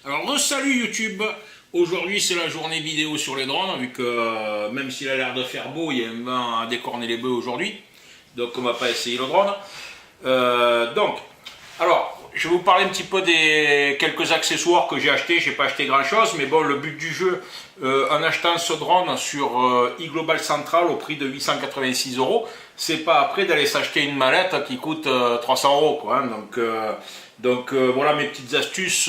Alors salut YouTube, aujourd'hui c'est la journée vidéo sur les drones, vu que même s'il a l'air de faire beau, il y a un vent à décorner les bœufs aujourd'hui, donc on va pas essayer le drone. Alors je vais vous parler un petit peu des quelques accessoires que j'ai achetés. J'ai pas acheté grand chose, mais bon, le but du jeu en achetant ce drone sur iGlobal Central au prix de 886 €, c'est pas après d'aller s'acheter une mallette qui coûte 300 € quoi, hein. Voilà mes petites astuces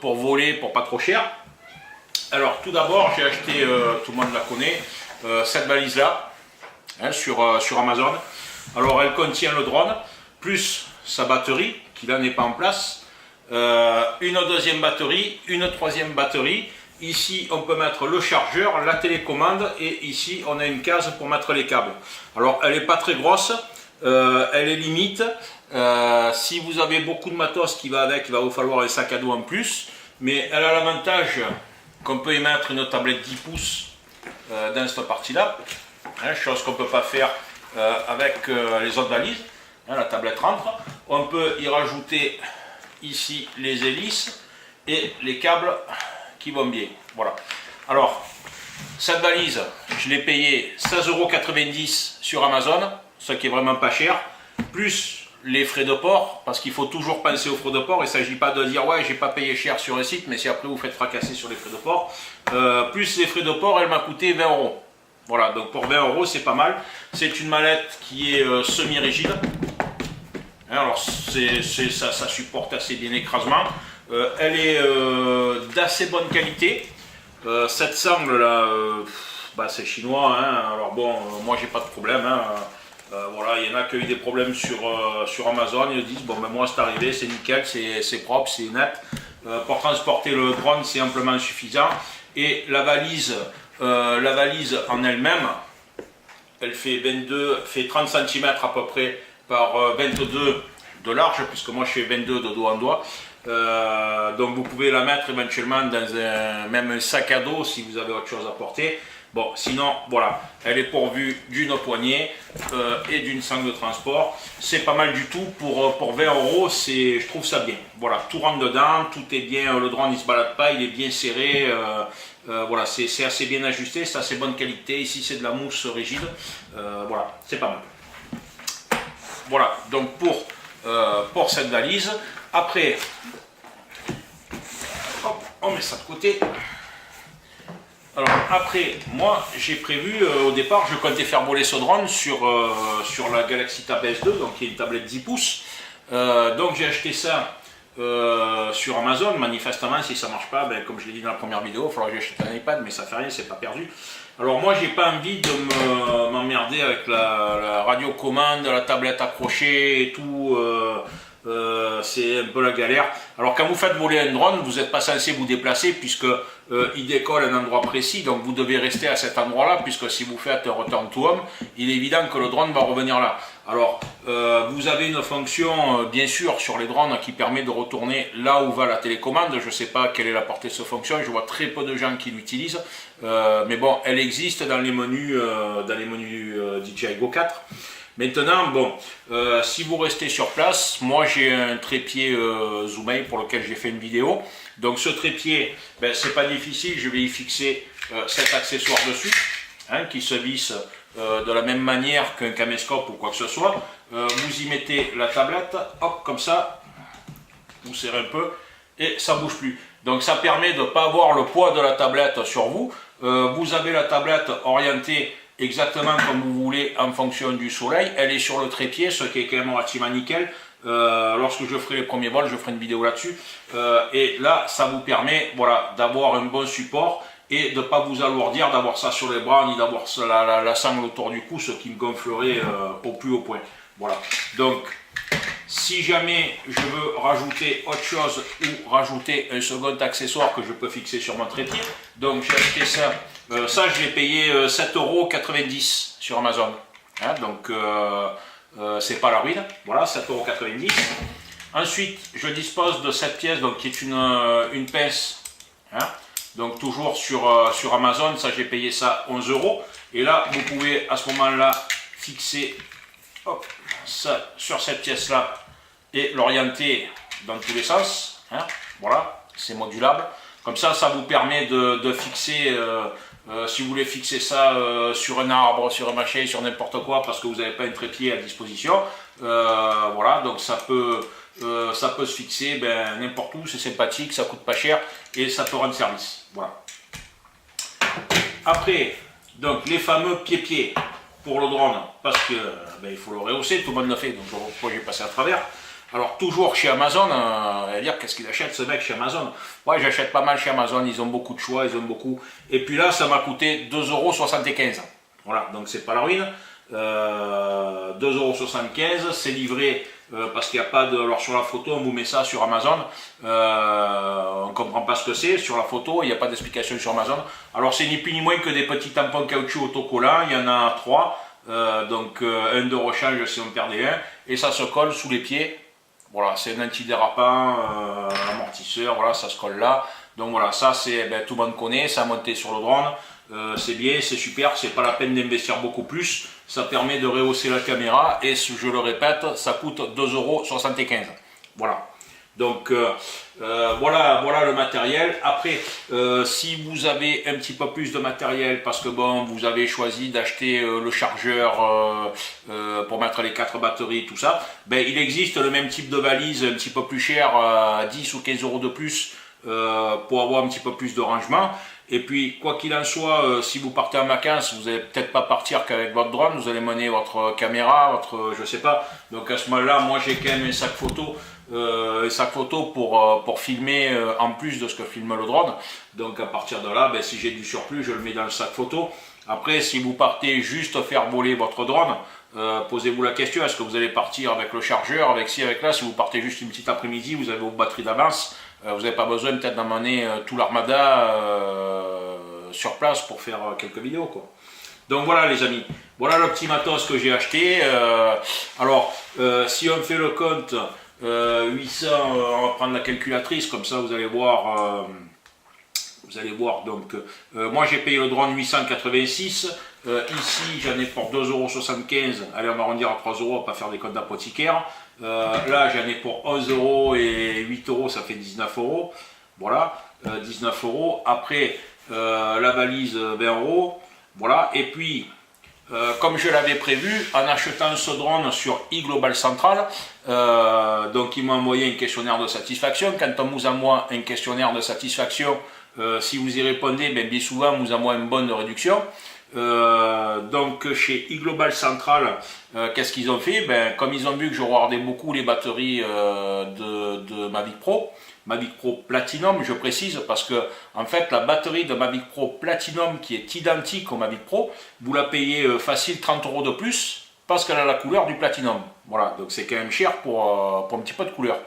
pour voler pour pas trop cher. Alors tout d'abord j'ai acheté, tout le monde la connaît, cette valise là, hein, sur Amazon. Alors elle contient le drone, plus sa batterie, qui là n'est pas en place, une deuxième batterie, une troisième batterie. Ici on peut mettre le chargeur, la télécommande, et ici on a une case pour mettre les câbles. Alors elle n'est pas très grosse, elle est limite. Si vous avez beaucoup de matos qui va avec, il va vous falloir un sac à dos en plus, mais elle a l'avantage qu'on peut y mettre une tablette 10 pouces dans cette partie là, hein, chose qu'on ne peut pas faire avec les autres valises, hein, la tablette rentre. On peut y rajouter ici les hélices et les câbles qui vont bien. Voilà. Alors cette valise, je l'ai payée 16,90 € sur Amazon, ce qui est vraiment pas cher, plus les frais de port, parce qu'il faut toujours penser aux frais de port. Il ne s'agit pas de dire ouais, j'ai pas payé cher sur un site, mais si après vous faites fracasser sur les frais de port, plus les frais de port, elle m'a coûté 20 €. Voilà, donc pour 20 € c'est pas mal. C'est une mallette qui est semi-rigide. Alors ça supporte assez bien l'écrasement. Elle est d'assez bonne qualité. Cette sangle là, c'est chinois, hein. Alors bon, moi j'ai pas de problème, hein. Voilà, il y en a qui ont eu des problèmes sur Amazon. Ils disent bon ben moi c'est arrivé, c'est nickel, c'est propre, c'est net. Pour transporter le drone c'est amplement suffisant. Et la valise en elle-même, elle fait 30 cm à peu près par 22 de large, puisque moi je fais 22 de dos en doigt. Donc vous pouvez la mettre éventuellement dans même un sac à dos si vous avez autre chose à porter. Bon, sinon, voilà, elle est pourvue d'une poignée et d'une sangle de transport. C'est pas mal du tout pour 20 €, je trouve ça bien. Voilà, tout rentre dedans, tout est bien, le drone il se balade pas, il est bien serré. Voilà, c'est assez bien ajusté, c'est assez bonne qualité. Ici c'est de la mousse rigide. Voilà, c'est pas mal. Voilà, donc pour cette valise. Après, hop, on met ça de côté. Alors après, moi j'ai prévu, au départ je comptais faire voler ce drone sur la Galaxy Tab S2, donc qui est une tablette 10 pouces. Donc j'ai acheté ça sur Amazon. Manifestement si ça marche pas, ben, comme je l'ai dit dans la première vidéo, il faudra que j'achète un iPad, mais ça fait rien, c'est pas perdu. Alors moi j'ai pas envie de m'emmerder avec la radiocommande, la tablette accrochée et tout. C'est un peu la galère. Alors quand vous faites voler un drone, vous n'êtes pas censé vous déplacer, puisque il décolle à un endroit précis, donc vous devez rester à cet endroit là, puisque si vous faites un return to home, il est évident que le drone va revenir là. Alors vous avez une fonction bien sûr sur les drones qui permet de retourner là où va la télécommande. Je ne sais pas quelle est la portée de cette fonction, je vois très peu de gens qui l'utilisent, mais bon, elle existe dans les menus DJI Go 4. Maintenant, bon, si vous restez sur place, moi j'ai un trépied Zoomei pour lequel j'ai fait une vidéo. Donc ce trépied, ben, c'est pas difficile, je vais y fixer cet accessoire dessus, hein, qui se visse de la même manière qu'un caméscope ou quoi que ce soit. Vous y mettez la tablette, hop, comme ça, vous serrez un peu et ça bouge plus. Donc ça permet de ne pas avoir le poids de la tablette sur vous. Vous avez la tablette orientée exactement comme vous voulez en fonction du soleil. Elle est sur le trépied, ce qui est quand même relativement nickel. Lorsque je ferai les premiers vols, je ferai une vidéo là-dessus. Et là, ça vous permet, voilà, d'avoir un bon support et de ne pas vous alourdir, d'avoir ça sur les bras, ni d'avoir la sangle autour du cou, ce qui me gonflerait au plus haut point. Voilà. Donc, si jamais je veux rajouter autre chose ou rajouter un second accessoire que je peux fixer sur mon trépied, donc j'ai acheté ça. Ça, je l'ai payé 7,90 € sur Amazon. Hein, donc, c'est pas la ruine. Voilà, 7,90 €. Ensuite, je dispose de cette pièce, donc, qui est une pince. Hein, donc, toujours sur Amazon. Ça, j'ai payé ça 11 €. Et là, vous pouvez à ce moment-là fixer, hop, ça sur cette pièce-là et l'orienter dans tous les sens. Hein, voilà. c'est modulable. Comme ça vous permet de fixer, si vous voulez fixer ça sur un arbre, sur un machin, sur n'importe quoi, parce que vous n'avez pas un trépied à disposition. Voilà, donc ça peut se fixer n'importe où, c'est sympathique, ça coûte pas cher et ça peut rendre service. Voilà. Après, donc les fameux pieds-pieds pour le drone, parce que il faut le rehausser, tout le monde le fait, donc pourquoi j'ai passé à travers. Alors toujours chez Amazon, dire qu'est-ce qu'il achète ce mec chez Amazon? Ouais, j'achète pas mal chez Amazon, ils ont beaucoup de choix, ils ont beaucoup. Et puis là, ça m'a coûté 2,75 €. Voilà, donc c'est pas la ruine. 2,75 €, c'est livré parce qu'il n'y a pas de. Alors sur la photo, on vous met ça sur Amazon, on ne comprend pas ce que c'est. Sur la photo, il n'y a pas d'explication sur Amazon. Alors c'est ni plus ni moins que des petits tampons caoutchouc autocollants, il y en a 3, donc un de rechange si on perdait un, et ça se colle sous les pieds. Voilà, c'est un antidérapant, amortisseur, voilà, ça se colle là. Donc voilà, ça c'est, tout le monde connaît, ça a monté sur le drone. C'est bien, c'est super, c'est pas la peine d'investir beaucoup plus. Ça permet de rehausser la caméra et je le répète, ça coûte 2,75 €. Voilà. Donc voilà le matériel. Après, si vous avez un petit peu plus de matériel, parce que bon, vous avez choisi d'acheter le chargeur pour mettre les 4 batteries, tout ça, il existe le même type de valise un petit peu plus cher, 10 ou 15 € de plus, pour avoir un petit peu plus de rangement. Et puis, quoi qu'il en soit, si vous partez en vacances, vous n'allez peut-être pas partir qu'avec votre drone, vous allez mener votre caméra, votre, je sais pas. Donc à ce moment-là, moi j'ai quand même un sac photo pour filmer en plus de ce que filme le drone. Donc à partir de là, si j'ai du surplus, je le mets dans le sac photo. Après, si vous partez juste faire voler votre drone, posez-vous la question, est-ce que vous allez partir avec le chargeur, avec ci, avec là? Si vous partez juste une petite après-midi, vous avez vos batteries d'avance. Vous n'avez pas besoin peut-être d'emmener tout l'armada sur place pour faire quelques vidéos, quoi. Donc voilà les amis, voilà le petit matos que j'ai acheté. Alors si on fait le compte, 800, on va prendre la calculatrice, comme ça vous allez voir. Donc moi j'ai payé le drone 886. Ici j'en ai pour 2,75 €. Allez, on va arrondir à 3 €, on va pas faire des comptes d'apothicaire. Là j'en ai pour 11 € et 8 €, ça fait 19 €. Voilà, 19 €. Après la valise 20 €. Voilà, et puis comme je l'avais prévu, en achetant ce drone sur iGlobal Central, donc ils m'ont envoyé un questionnaire de satisfaction. Quand on vous envoie un questionnaire de satisfaction, si vous y répondez, bien souvent on vous envoie une bonne réduction. Donc chez iGlobal Central, qu'est-ce qu'ils ont fait? Comme ils ont vu que je regardais beaucoup les batteries de Mavic Pro Platinum, je précise, parce que en fait la batterie de Mavic Pro Platinum qui est identique au Mavic Pro, vous la payez facile 30 € de plus parce qu'elle a la couleur du Platinum. Voilà, donc c'est quand même cher pour un petit peu de couleur.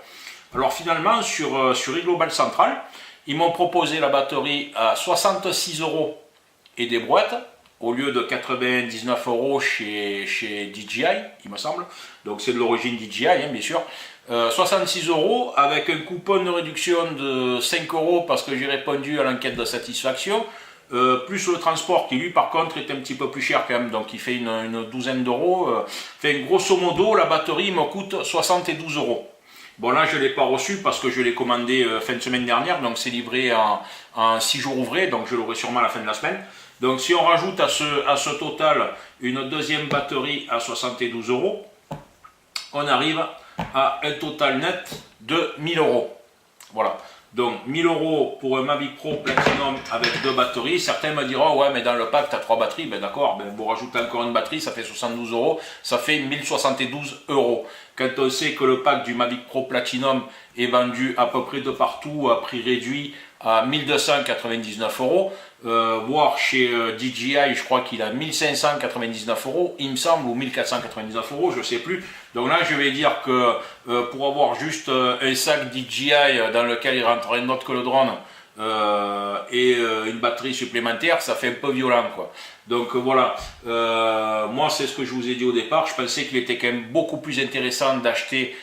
Alors finalement sur iGlobal Central, ils m'ont proposé la batterie à 66 € et des brouettes, au lieu de 99 € chez DJI, il me semble. Donc c'est de l'origine DJI, bien sûr. 66 € avec un coupon de réduction de 5 € parce que j'ai répondu à l'enquête de satisfaction. Plus le transport qui lui par contre est un petit peu plus cher quand même, donc il fait une douzaine d'euros. Grosso modo, la batterie me coûte 72 €. Bon là je ne l'ai pas reçu parce que je l'ai commandé fin de semaine dernière, donc c'est livré en 6 jours ouvrés, donc je l'aurai sûrement à la fin de la semaine. Donc si on rajoute à ce total une deuxième batterie à 72 €, on arrive à un total net de 1000 €. Voilà. Donc 1000 € pour un Mavic Pro Platinum avec 2 batteries. Certains me diront, ouais mais dans le pack tu as 3 batteries. D'accord, vous rajoutez encore une batterie, ça fait 72 €, ça fait 1072 €. Quand on sait que le pack du Mavic Pro Platinum est vendu à peu près de partout à prix réduit à 1299 €, voire chez DJI, je crois qu'il a 1599 €, il me semble, ou 1499 €, je ne sais plus. Donc là, je vais dire que pour avoir juste un sac DJI dans lequel il rentre rien d'autre que le drone et une batterie supplémentaire, ça fait un peu violent, quoi. Donc voilà, moi c'est ce que je vous ai dit au départ, je pensais qu'il était quand même beaucoup plus intéressant d'acheter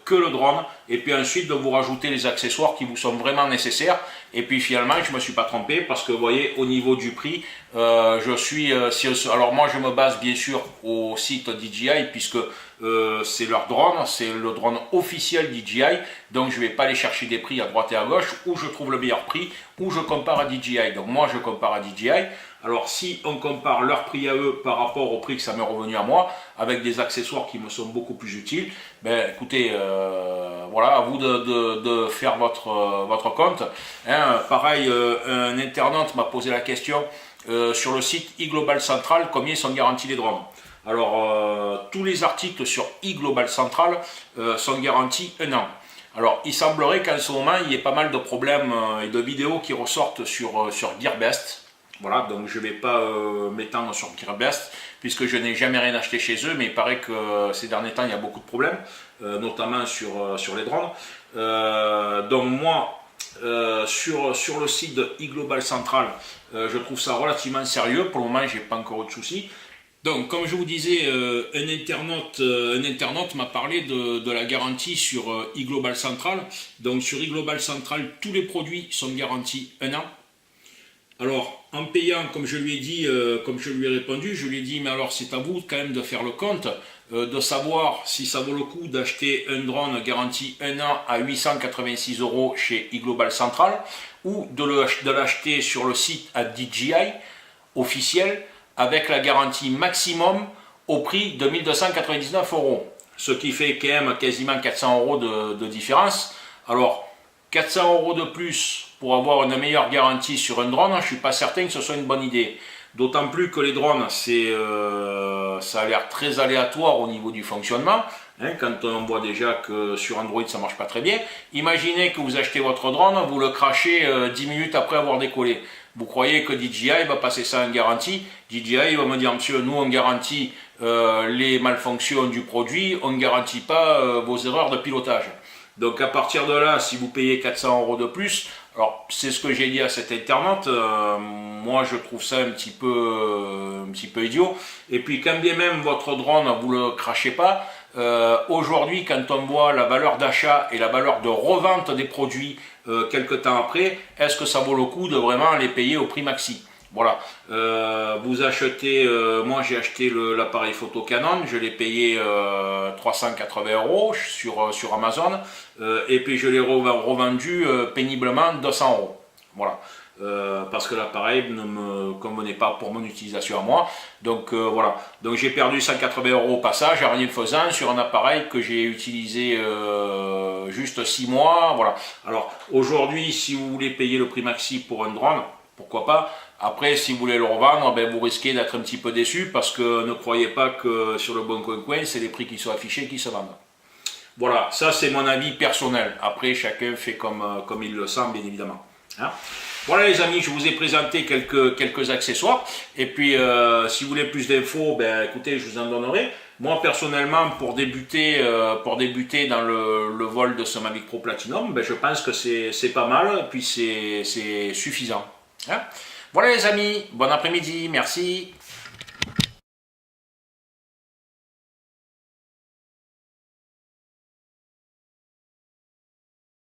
que le drone, et puis ensuite de vous rajouter les accessoires qui vous sont vraiment nécessaires, et puis finalement je ne me suis pas trompé, parce que vous voyez au niveau du prix, je suis, alors moi je me base bien sûr au site DJI, puisque c'est leur drone, c'est le drone officiel DJI, donc je ne vais pas aller chercher des prix à droite et à gauche, où je trouve le meilleur prix, où je compare à DJI, donc moi je compare à DJI. Alors si on compare leur prix à eux par rapport au prix que ça m'est revenu à moi, avec des accessoires qui me sont beaucoup plus utiles, ben écoutez, voilà, à vous de faire votre compte. Hein, pareil, un internaute m'a posé la question sur le site iGlobal Central, combien sont garantis les drones. Alors, tous les articles sur iGlobal Central sont garantis 1 an. Alors, il semblerait qu'en ce moment, il y ait pas mal de problèmes et de vidéos qui ressortent sur GearBest. Voilà, donc je ne vais pas m'étendre sur GearBest, puisque je n'ai jamais rien acheté chez eux, mais il paraît que ces derniers temps, il y a beaucoup de problèmes, notamment sur les drones. Donc moi, sur le site de iGlobal Central, je trouve ça relativement sérieux. Pour le moment, j'ai pas encore eu de soucis. Donc, comme je vous disais, un internaute m'a parlé de la garantie sur iGlobal Central. Donc, sur iGlobal Central, tous les produits sont garantis 1 an. Alors, en payant, comme je lui ai dit, comme je lui ai répondu, je lui ai dit, mais alors c'est à vous quand même de faire le compte, de savoir si ça vaut le coup d'acheter un drone garanti 1 an à 886 € chez iGlobal Central, ou de l'acheter sur le site à DJI officiel, avec la garantie maximum au prix de 1299 €. Ce qui fait quand même quasiment 400 € de différence. Alors, 400 € de plus pour avoir une meilleure garantie sur un drone, je ne suis pas certain que ce soit une bonne idée. D'autant plus que les drones, ça a l'air très aléatoire au niveau du fonctionnement. Hein, quand on voit déjà que sur Android ça ne marche pas très bien. Imaginez que vous achetez votre drone, vous le crachez 10 minutes après avoir décollé. Vous croyez que DJI va passer ça en garantie? DJI va me dire, monsieur, nous on garantit les malfonctions du produit, on ne garantit pas vos erreurs de pilotage. Donc à partir de là, si vous payez 400 € de plus, alors c'est ce que j'ai dit à cet internaute, moi je trouve ça un petit peu idiot. Et puis quand bien même votre drone, vous ne le crachez pas, aujourd'hui quand on voit la valeur d'achat et la valeur de revente des produits quelques temps après, est-ce que ça vaut le coup de vraiment les payer au prix maxi? Voilà, vous achetez, moi j'ai acheté l'appareil photo Canon, je l'ai payé 380 € sur Amazon, et puis je l'ai revendu péniblement 200 €. Voilà, parce que l'appareil ne me convenait pas pour mon utilisation à moi. Donc voilà, donc j'ai perdu 180 € au passage, à rien faisant, sur un appareil que j'ai utilisé juste 6 mois. Voilà. Alors aujourd'hui, si vous voulez payer le prix maxi pour un drone, pourquoi pas. Après, si vous voulez le revendre, ben, vous risquez d'être un petit peu déçu, parce que ne croyez pas que sur le Bon Coin, c'est les prix qui sont affichés qui se vendent. Voilà, ça c'est mon avis personnel. Après, chacun fait comme il le sent, bien évidemment. Hein? Voilà les amis, je vous ai présenté quelques accessoires. Et puis, si vous voulez plus d'infos, ben, écoutez, je vous en donnerai. Moi, personnellement, pour débuter dans le vol de ce Mavic Pro Platinum, ben, je pense que c'est pas mal, et puis c'est suffisant. Hein? Voilà les amis, bon après-midi, merci.